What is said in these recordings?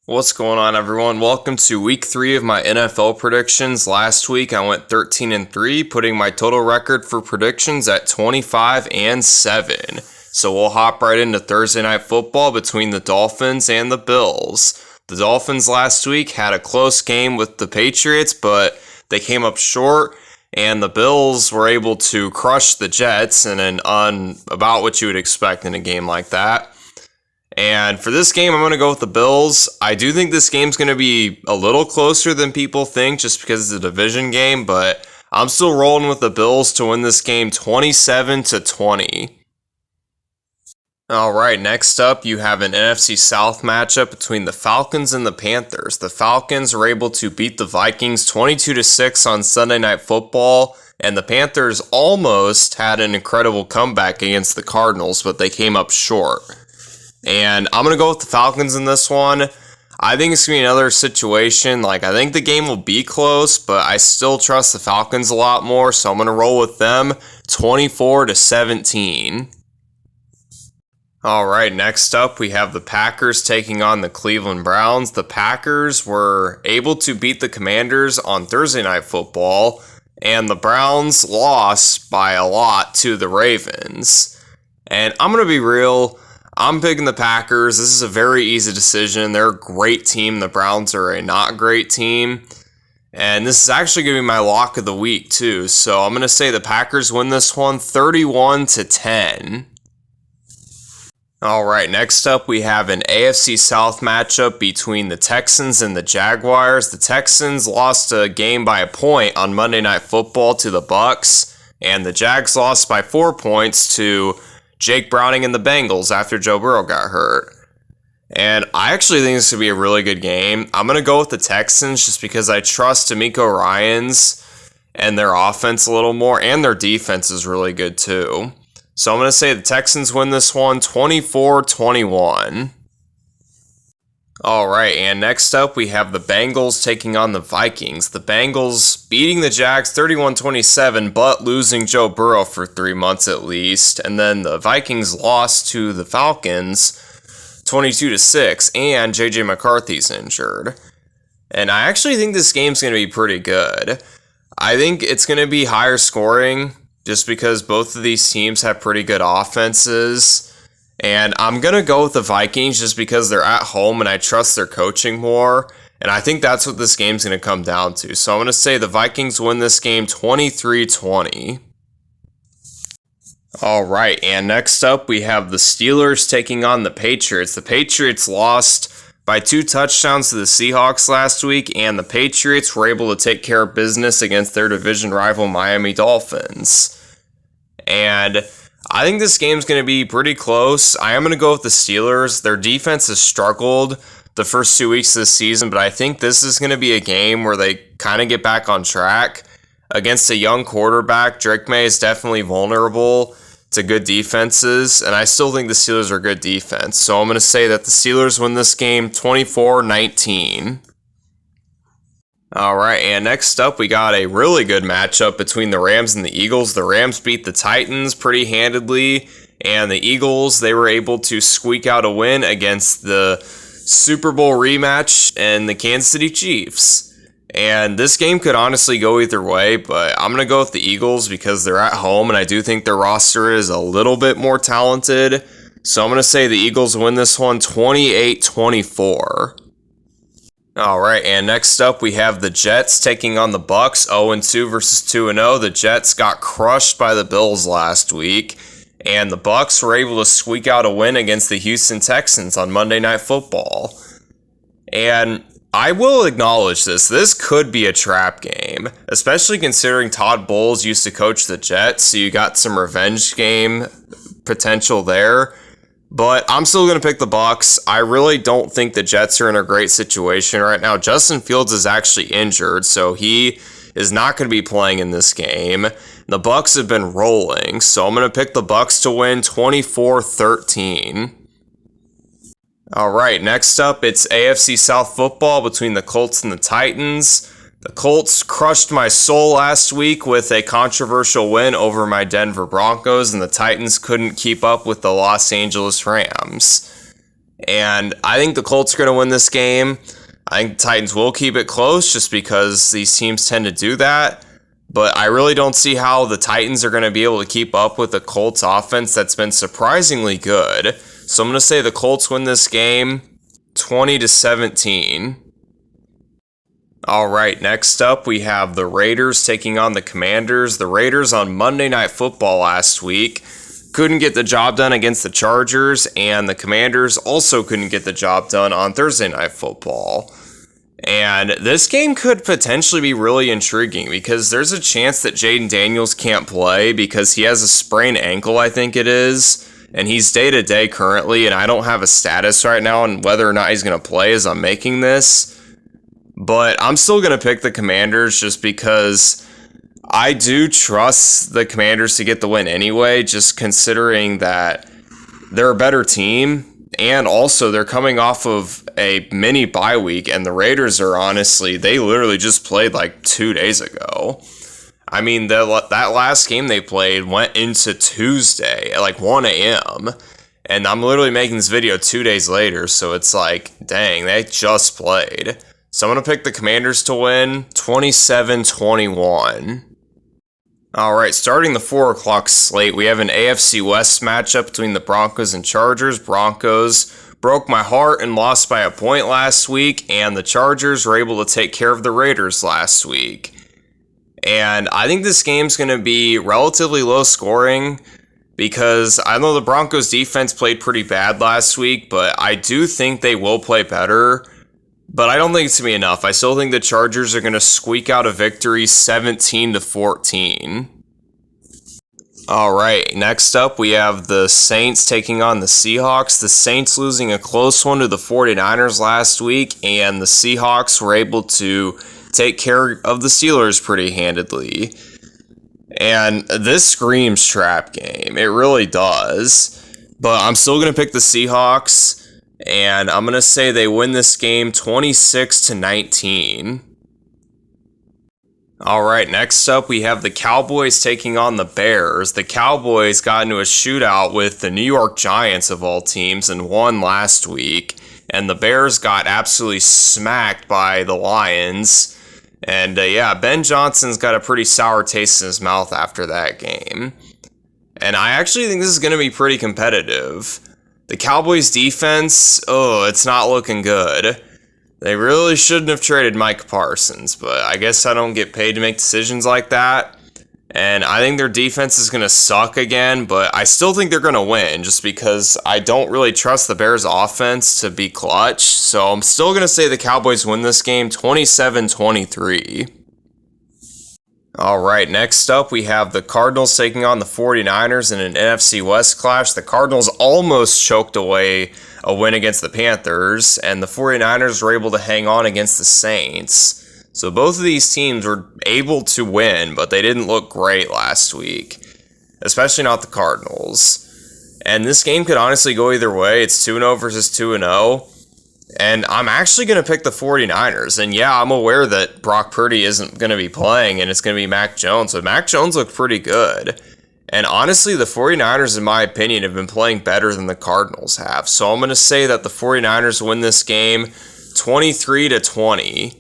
What's going on, everyone? Welcome to week 3 of my NFL predictions. Last week I went 13-3, putting my total record for predictions at 25-7. So we'll hop right into Thursday Night Football between the Dolphins and the Bills. The Dolphins last week had a close game with the Patriots, but they came up short, and the Bills were able to crush the Jets in about what you would expect in a game like that. And for this game, I'm going to go with the Bills. I do think this game's going to be a little closer than people think just because it's a division game, but I'm still rolling with the Bills to win this game 27-20. All right, next up, you have an NFC South matchup between the Falcons and the Panthers. The Falcons were able to beat the Vikings 22-6 on Sunday Night Football, and the Panthers almost had an incredible comeback against the Cardinals, but they came up short. And I'm going to go with the Falcons in this one. I think it's going to be another situation. I think the game will be close, but I still trust the Falcons a lot more, so I'm going to roll with them 24-17. All right, next up, we have the Packers taking on the Cleveland Browns. The Packers were able to beat the Commanders on Thursday Night Football, and the Browns lost by a lot to the Ravens. And I'm going to be real. I'm picking the Packers. This is a very easy decision. They're a great team. The Browns are a not great team. And this is actually going to be my lock of the week, too. So I'm going to say the Packers win this one 31-10. All right, next up we have an AFC South matchup between the Texans and the Jaguars. The Texans lost a game by a point on Monday Night Football to the Bucs, and the Jags lost by 4 points to Jake Browning and the Bengals after Joe Burrow got hurt. And I actually think this could be a really good game. I'm going to go with the Texans just because I trust DeMeco Ryans and their offense a little more, and their defense is really good too. So I'm going to say the Texans win this one 24-21. All right, and next up we have the Bengals taking on the Vikings. The Bengals beating the Jags 31-27, but losing Joe Burrow for 3 months at least. And then the Vikings lost to the Falcons 22-6, and JJ McCarthy's injured. And I actually think this game's going to be pretty good. I think it's going to be higher scoring just because both of these teams have pretty good offenses. And I'm going to go with the Vikings just because they're at home and I trust their coaching more. And I think that's what this game's going to come down to. So I'm going to say the Vikings win this game 23-20. All right, and next up we have the Steelers taking on the Patriots. The Patriots lost by 2 touchdowns to the Seahawks last week, and the Patriots were able to take care of business against their division rival Miami Dolphins. And I think this game's going to be pretty close. I am going to go with the Steelers. Their defense has struggled the first 2 weeks of the season, but I think this is going to be a game where they kind of get back on track. Against a young quarterback, Drake May is definitely vulnerable to good defenses, and I still think the Steelers are good defense. So I'm going to say that the Steelers win this game 24-19. All right, and next up, we got a really good matchup between the Rams and the Eagles. The Rams beat the Titans pretty handedly, and the Eagles, they were able to squeak out a win against the Super Bowl rematch and the Kansas City Chiefs. And this game could honestly go either way, but I'm going to go with the Eagles because they're at home, and I do think their roster is a little bit more talented. So I'm going to say the Eagles win this one 28-24. All right, and next up we have the Jets taking on the Bucs, 0-2 versus 2-0. The Jets got crushed by the Bills last week, and the Bucs were able to squeak out a win against the Houston Texans on Monday Night Football. And I will acknowledge this. This could be a trap game, especially considering Todd Bowles used to coach the Jets, so you got some revenge game potential there. But I'm still going to pick the Bucs. I really don't think the Jets are in a great situation right now. Justin Fields is actually injured, so he is not going to be playing in this game. The Bucs have been rolling, so I'm going to pick the Bucs to win 24-13. All right, next up, it's AFC South football between the Colts and the Titans. The Colts crushed my soul last week with a controversial win over my Denver Broncos, and the Titans couldn't keep up with the Los Angeles Rams. And I think the Colts are going to win this game. I think the Titans will keep it close just because these teams tend to do that. But I really don't see how the Titans are going to be able to keep up with the Colts offense that's been surprisingly good. So I'm going to say the Colts win this game 20-17. All right, next up we have the Raiders taking on the Commanders. The Raiders on Monday Night Football last week couldn't get the job done against the Chargers, and the Commanders also couldn't get the job done on Thursday Night Football. And this game could potentially be really intriguing because there's a chance that Jaden Daniels can't play because he has a sprained ankle, I think it is, and he's day-to-day currently, and I don't have a status right now on whether or not he's going to play as I'm making this. But I'm still going to pick the Commanders just because I do trust the Commanders to get the win anyway, just considering that they're a better team, and also they're coming off of a mini bye week, and the Raiders are honestly, they literally just played like 2 days ago. I mean, that last game they played went into Tuesday at like 1 a.m., and I'm literally making this video 2 days later, so it's like, dang, they just played. So I'm going to pick the Commanders to win 27-21. Alright, starting the 4 o'clock slate, we have an AFC West matchup between the Broncos and Chargers. Broncos broke my heart and lost by a point last week, and the Chargers were able to take care of the Raiders last week. And I think this game's going to be relatively low scoring because I know the Broncos defense played pretty bad last week, but I do think they will play better. But I don't think it's going to be enough. I still think the Chargers are going to squeak out a victory 17-14. Alright, next up we have the Saints taking on the Seahawks. The Saints losing a close one to the 49ers last week, and the Seahawks were able to take care of the Steelers pretty handedly. And this screams trap game. It really does. But I'm still going to pick the Seahawks. And I'm going to say they win this game 26-19. Alright, next up we have the Cowboys taking on the Bears. The Cowboys got into a shootout with the New York Giants of all teams and won last week. And the Bears got absolutely smacked by the Lions. And yeah, Ben Johnson's got a pretty sour taste in his mouth after that game. And I actually think this is going to be pretty competitive. The Cowboys defense, it's not looking good. They really shouldn't have traded Mike Parsons, but I guess I don't get paid to make decisions like that. And I think their defense is going to suck again, but I still think they're going to win just because I don't really trust the Bears offense to be clutch. So I'm still going to say the Cowboys win this game 27-23. Alright, next up we have the Cardinals taking on the 49ers in an NFC West clash. The Cardinals almost choked away a win against the Panthers, and the 49ers were able to hang on against the Saints. So both of these teams were able to win, but they didn't look great last week, especially not the Cardinals. And this game could honestly go either way. It's 2-0 versus 2-0. And I'm actually going to pick the 49ers. And yeah, I'm aware that Brock Purdy isn't going to be playing and it's going to be Mac Jones. But Mac Jones looked pretty good. And honestly, the 49ers, in my opinion, have been playing better than the Cardinals have. So I'm going to say that the 49ers win this game 23-20.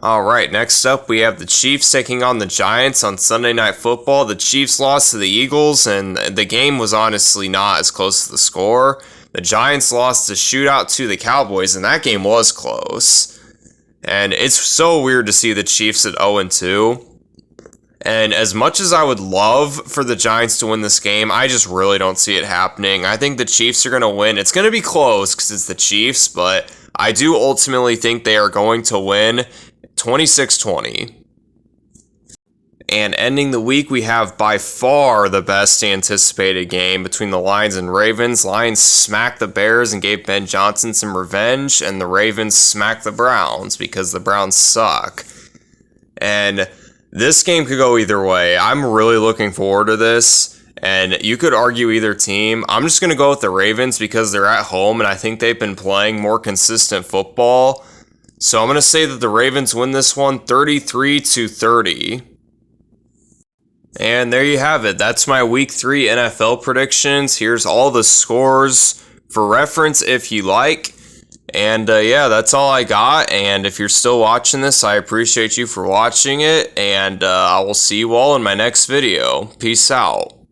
Alright, next up we have the Chiefs taking on the Giants on Sunday Night Football. The Chiefs lost to the Eagles, and the game was honestly not as close as the score. The Giants lost a shootout to the Cowboys, and that game was close. And it's so weird to see the Chiefs at 0-2. And as much as I would love for the Giants to win this game, I just really don't see it happening. I think the Chiefs are going to win. It's going to be close because it's the Chiefs, but I do ultimately think they are going to win 26-20. And ending the week, we have by far the best anticipated game between the Lions and Ravens. Lions smacked the Bears and gave Ben Johnson some revenge, and the Ravens smacked the Browns because the Browns suck. And this game could go either way. I'm really looking forward to this, and you could argue either team. I'm just going to go with the Ravens because they're at home, and I think they've been playing more consistent football. So I'm going to say that the Ravens win this one 33-30. And there you have it. That's my Week 3 NFL predictions. Here's all the scores for reference if you like. And yeah, that's all I got. And if you're still watching this, I appreciate you for watching it. And I will see you all in my next video. Peace out.